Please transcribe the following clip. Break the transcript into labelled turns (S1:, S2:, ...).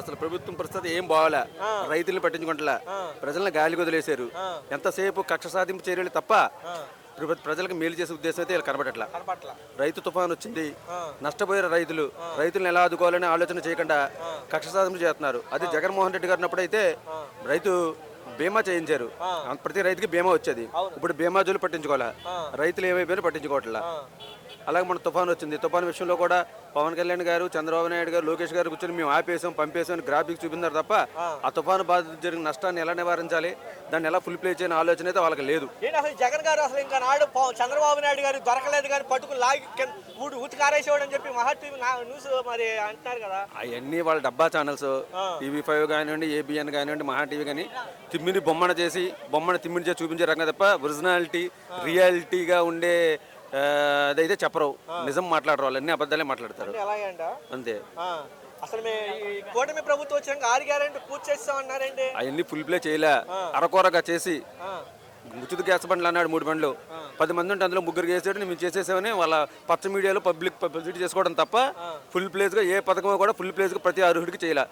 S1: అసలు ప్రభుత్వం పరిస్థితి ఏం బాగాలే. రైతుల్ని పట్టించుకుంటలా, ప్రజలను గాలికి వదిలేశారు. ఎంతసేపు కక్ష సాధింపు చర్యలు తప్ప ప్రజలకు మేలు చేసే ఉద్దేశం అయితే వీళ్ళు కనబడట్లా. రైతు తుఫాన్ వచ్చింది, నష్టపోయిన రైతులను ఎలా ఆదుకోవాలని ఆలోచన చేయకుండా కక్ష సాధింపు చేస్తున్నారు. అది జగన్మోహన్ రెడ్డి గారినప్పుడు అయితే రైతు బీమా చేయించారు, ప్రతి రైతుకి బీమా వచ్చేది. ఇప్పుడు బీమా జోలు పట్టించుకోవాలా, రైతులు ఏమైపోయినా పట్టించుకోవట్లా. అలాగే మన తుఫాన్ వచ్చింది, తుఫాన్ విషయంలో కూడా పవన్ కళ్యాణ్ గారు, చంద్రబాబు నాయుడు గారు, లోకేష్ గారు కూర్చొని మేము ఆపేసాం పంపేసాం అని గ్రాఫిక్స్ చూపించారు తప్ప ఆ తుఫాను బాధిత జరిగిన నష్టాన్ని ఎలా నివారించాలి, దాన్ని ఎలా ఫుల్ ప్లే చేయని ఆలోచన అయితే వాళ్ళకి లేదు.
S2: అసలు జగన్ గారు అసలు ఇంకా నాడు చంద్రబాబు నాయుడు గారు దొరకలేదు కానీ పట్టుకుని లాగి ఉతికారేసేవాడు అని చెప్పి మహా టీవీ న్యూస్ మరి అంటున్నారు కదా.
S1: అవన్నీ వాళ్ళ డబ్బా ఛానల్స్, TV5 కానివ్వండి, ABN కానివ్వండి, మహా టీవీ కానీ తిమ్మిని బొమ్మను చేసి తిమ్మిని చేసి చూపించే రకంగా తప్ప ఒరిజినాలిటీ రియాలిటీగా ఉండే అదైతే చెప్పరు. నిజం మాట్లాడరు, వాళ్ళు అన్ని అబద్ధాలే మాట్లాడతారు అంతే.
S2: అసలు కూటమి ప్రభుత్వం వచ్చాక 6 గ్యారెంటీ పూర్తి చేస్తామన్నారండి,
S1: అవన్నీ ఫుల్ ప్లే చేయలే. అరకొరగా చేసి ఉచిత గ్యాస్ బండ్లు అన్నాడు, 3 బండ్లు 10 మంది ఉంటే అందులో 3 వేసాడు, మేము చేసేసామని వాళ్ళ పచ్చ మీడియాలో పబ్లిసిటీ చేసుకోవడం తప్ప ఫుల్ ప్లేస్గా ఏ పథకం కూడా ఫుల్ ప్లేస్గా ప్రతి అర్హుడికి చేయాలి.